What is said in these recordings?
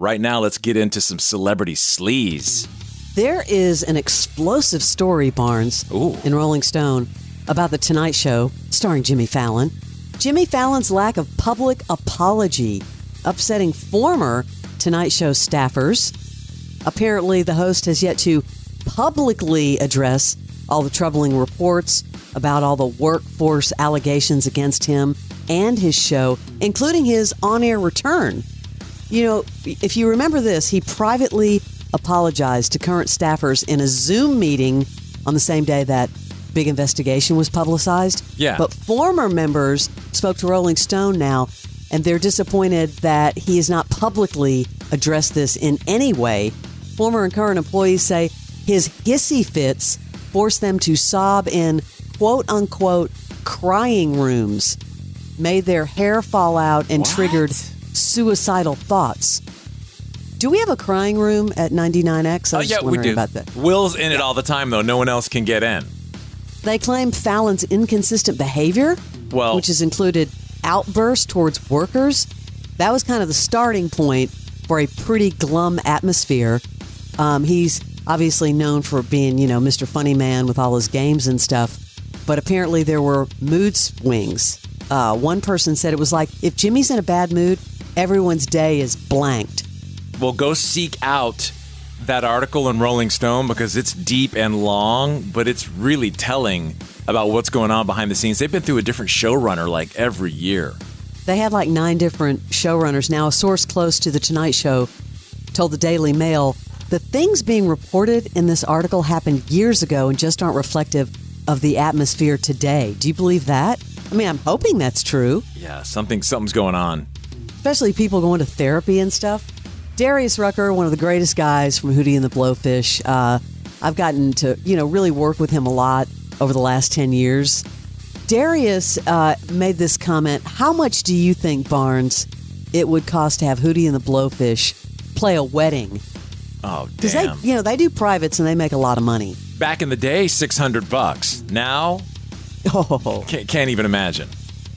Right now, let's get into some celebrity sleaze. There is an explosive story, Barnes, in Rolling Stone about The Tonight Show starring Jimmy Fallon. Jimmy Fallon's lack of public apology upsetting former Tonight Show staffers. Apparently, the host has yet to publicly address all the troubling reports about all the workforce allegations against him and his show, including his on-air return. You know, if you remember this, he privately apologized to current staffers in a Zoom meeting on the same day that big investigation was publicized. Yeah. But former members spoke to Rolling Stone now, and they're disappointed that he has not publicly addressed this in any way. Former and current employees say his hissy fits forced them to sob in quote-unquote crying rooms, made their hair fall out, and triggered suicidal thoughts. Do we have a crying room at 99X? I was just wondering about that. Will's in it all the time, though. No one else can get in. They claim Fallon's inconsistent behavior, which has included outbursts towards workers. That was kind of the starting point for a pretty glum atmosphere. He's obviously known for being, Mr. Funny Man with all his games and stuff. But apparently there were mood swings. One person said it was like, if Jimmy's in a bad mood, everyone's day is blanked. Well, go seek out that article in Rolling Stone because it's deep and long, but it's really telling about what's going on behind the scenes. They've been through a different showrunner like every year. They had like 9 different showrunners. Now, a source close to The Tonight Show told the Daily Mail, the things being reported in this article happened years ago and just aren't reflective of the atmosphere today. Do you believe that? I mean, I'm hoping that's true. Yeah, something's going on. Especially people going to therapy and stuff. Darius Rucker, one of the greatest guys from Hootie and the Blowfish. I've gotten to, really work with him a lot over the last 10 years. Darius made this comment. How much do you think, Barnes, it would cost to have Hootie and the Blowfish play a wedding? Oh, damn. Because they do privates and they make a lot of money. Back in the day, $600. Now, can't even imagine.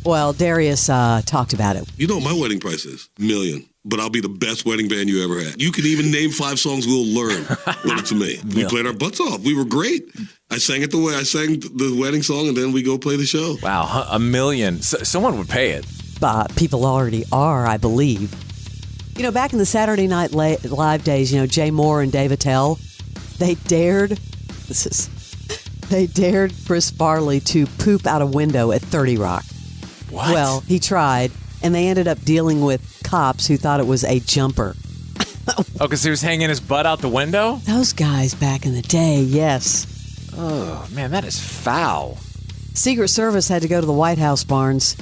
Well, Darius talked about it. You know what my wedding price is? $1 million. But I'll be the best wedding band you ever had. You can even name 5 songs we'll learn when it's me. We played our butts off. We were great. I sang the wedding song, and then we go play the show. Wow, $1 million. Someone would pay it. People already are, I believe. Back in the Saturday Night Live days, Jay Moore and Dave Attell, they dared Chris Farley to poop out a window at 30 Rock. What? Well, he tried, and they ended up dealing with cops who thought it was a jumper. Because he was hanging his butt out the window? Those guys back in the day, yes. Oh, man, that is foul. Secret Service had to go to the White House, Barnes.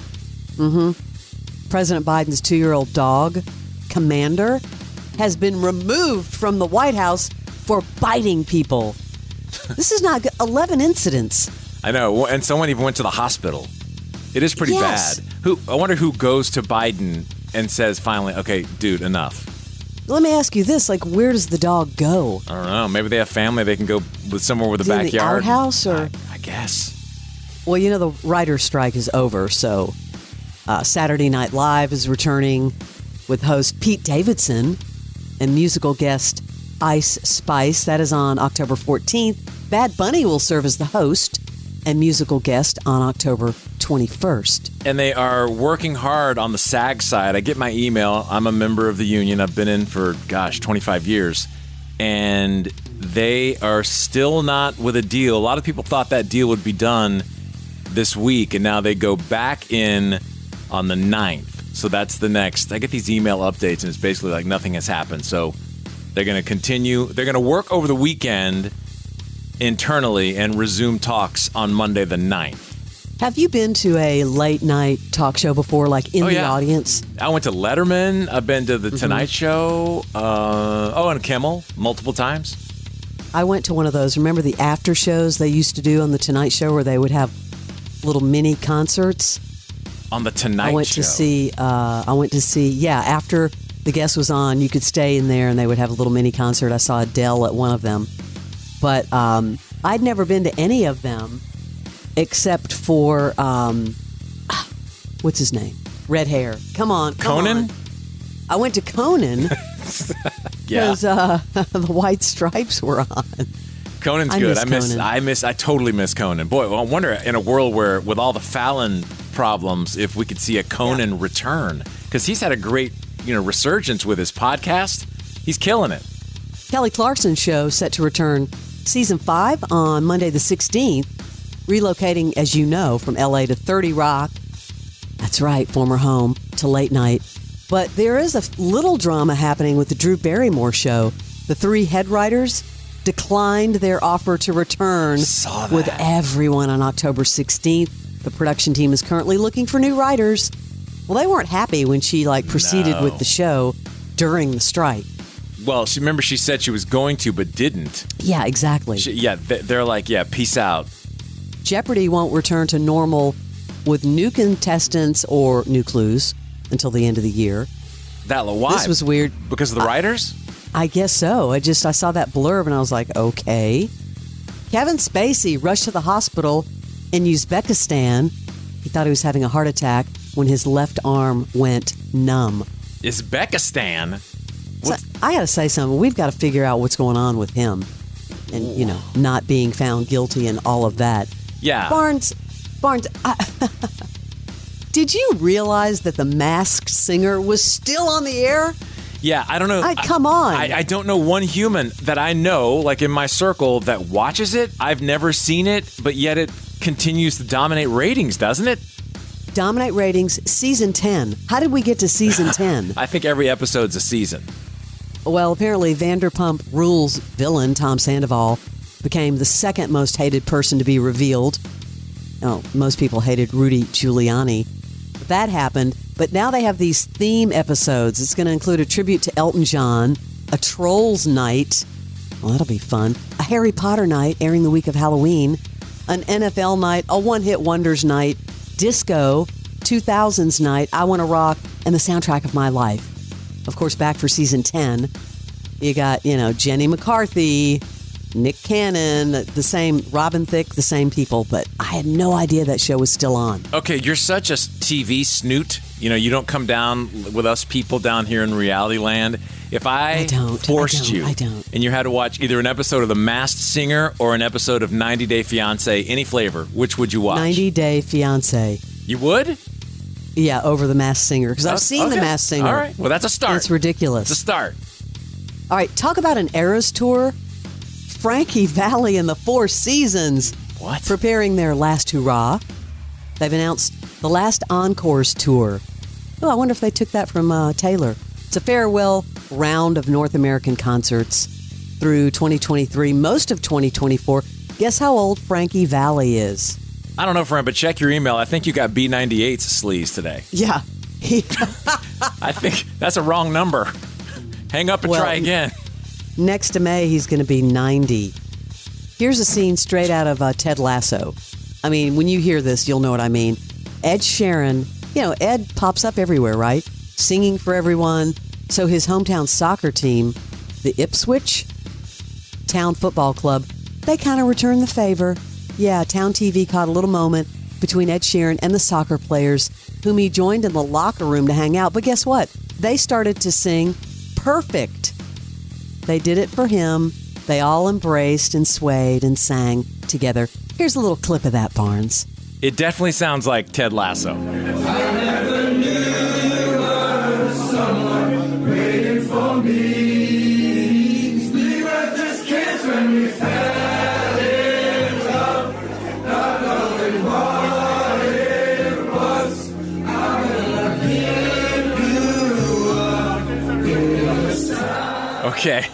President Biden's 2-year-old dog, Commander, has been removed from the White House for biting people. This is not good. 11 incidents. I know, and someone even went to the hospital. It is pretty bad. I wonder who goes to Biden and says finally, okay, dude, enough. Let me ask you this, where does the dog go? I don't know. Maybe they have family. They can go somewhere with a backyard. In the outhouse, or? I guess. Well, the writer's strike is over, so Saturday Night Live is returning with host Pete Davidson and musical guest Ice Spice. That is on October 14th. Bad Bunny will serve as the host and musical guest on October 21st. And they are working hard on the SAG side. I get my email. I'm a member of the union. I've been in for, 25 years. And they are still not with a deal. A lot of people thought that deal would be done this week, and now they go back in on the 9th. So that's the next. I get these email updates, and it's basically like nothing has happened. So they're going to continue. They're going to work over the weekend internally and resume talks on Monday the 9th. Have you been to a late night talk show before, in the audience? I went to Letterman. I've been to the Tonight Show. And Kimmel multiple times. I went to one of those. Remember the after shows they used to do on the Tonight Show where they would have little mini concerts? On the Tonight Show? I went to see, after the guest was on, you could stay in there and they would have a little mini concert. I saw Adele at one of them. But I'd never been to any of them except for, what's his name? Red hair. Come on. Conan? I went to Conan. Yeah. Because the White Stripes were on. Conan's good. I totally miss Conan. Boy, I wonder in a world where, with all the Fallon problems, if we could see a Conan return. Because he's had a great, resurgence with his podcast. He's killing it. Kelly Clarkson's show set to return season 5 on Monday the 16th, relocating, as you know, from LA to 30 Rock. That's right, former home, to late night. But there is a little drama happening with the Drew Barrymore show. The 3 head writers declined their offer to return with everyone on October 16th. The production team is currently looking for new writers. Well, they weren't happy when she proceeded with the show during the strike. Well, she said she was going to, but didn't. Yeah, exactly. They're like, peace out. Jeopardy won't return to normal with new contestants or new clues until the end of the year. Why? This was weird. Because of the writers? I guess so. I saw that blurb and I was like, okay. Kevin Spacey rushed to the hospital in Uzbekistan. He thought he was having a heart attack when his left arm went numb. Uzbekistan? So I got to say something. We've got to figure out what's going on with him and, not being found guilty and all of that. Yeah. Barnes, did you realize that The Masked Singer was still on the air? Yeah, I don't know. Come on. I don't know one human that I know, in my circle, that watches it. I've never seen it, but yet it continues to dominate ratings, doesn't it? Dominate ratings, season 10. How did we get to season 10? I think every episode's a season. Well, apparently Vanderpump Rules villain Tom Sandoval became the second most hated person to be revealed. Oh, most people hated Rudy Giuliani. That happened, but now they have these theme episodes. It's going to include a tribute to Elton John, a Trolls night. Well, that'll be fun. A Harry Potter night airing the week of Halloween. An NFL night, a one-hit wonders night, disco, 2000s night, I Want to Rock, and the soundtrack of my life. Of course, back for season 10, you got, Jenny McCarthy, Nick Cannon, the same, Robin Thicke, the same people, but I had no idea that show was still on. Okay, you're such a TV snoot. You don't come down with us people down here in reality land. If I forced you and you had to watch either an episode of The Masked Singer or an episode of 90 Day Fiancé, any flavor, which would you watch? 90 Day Fiancé. You would? Yeah, over The Masked Singer, because I've seen The Masked Singer. All right, well, that's a start. It's ridiculous. It's a start. All right, talk about an Eras tour. Frankie Valli and the Four Seasons. What? Preparing their last hurrah. They've announced the last Encores tour. Oh, I wonder if they took that from Taylor. It's a farewell round of North American concerts through 2023, most of 2024. Guess how old Frankie Valli is? I don't know, Fram, but check your email. I think you got B98's Sleaze today. Yeah. I think that's a wrong number. Hang up and try again. Next to May, he's going to be 90. Here's a scene straight out of Ted Lasso. I mean, when you hear this, you'll know what I mean. Ed Sheeran, Ed pops up everywhere, right? Singing for everyone. So his hometown soccer team, the Ipswich Town Football Club, they kind of return the favor. Yeah, Town TV caught a little moment between Ed Sheeran and the soccer players, whom he joined in the locker room to hang out. But guess what? They started to sing Perfect. They did it for him. They all embraced and swayed and sang together. Here's a little clip of that, Barnes. It definitely sounds like Ted Lasso. I never knew there was someone waiting for me. We were just kids when we fell in love, not knowing what it was. I'm gonna give you up this time. Okay,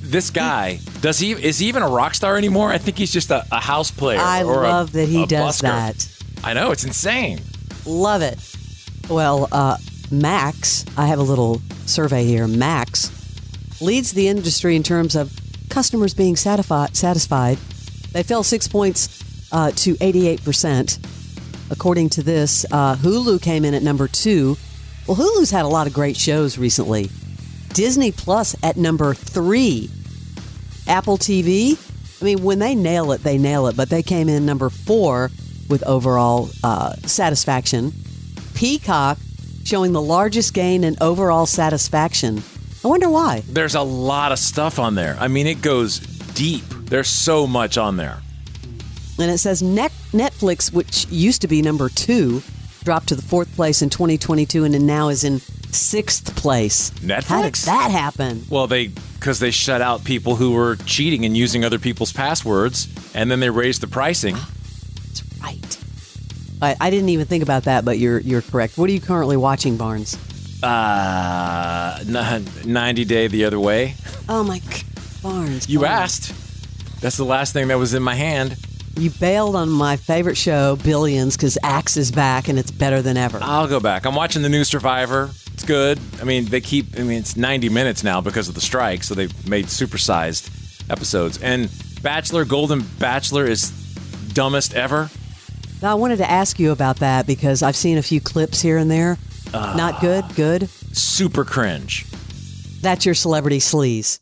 this guy, is he even a rock star anymore? I think he's just a house player. I love that he does busker. that. I know, it's insane. Love it. Well, Max, I have a little survey here. Max leads the industry in terms of customers being satisfied. They fell 6 points to 88%. According to this, Hulu came in at number 2. Well, Hulu's had a lot of great shows recently. Disney Plus at number 3. Apple TV, I mean, when they nail it, but they came in number 4 with overall satisfaction. Peacock showing the largest gain in overall satisfaction I wonder why. There's a lot of stuff on there. I mean, it goes deep. There's so much on there. And it says Netflix, which used to be number 2, dropped to the 4th place in 2022 and now is in 6th place. Netflix? How did that happen? Well, because they shut out people who were cheating and using other people's passwords, and then they raised the pricing. That's right. I didn't even think about that, but you're correct. What are you currently watching, Barnes? 90 Day the Other Way. Oh, my God. Barnes. You asked. That's the last thing that was in my hand. You bailed on my favorite show, Billions, because Axe is back and it's better than ever. I'll go back. I'm watching the new Survivor. It's good. I mean, it's 90 minutes now because of the strike, so they've made supersized episodes. And Golden Bachelor is dumbest ever. Now, I wanted to ask you about that because I've seen a few clips here and there. Not good? Good? Super cringe. That's your celebrity sleaze.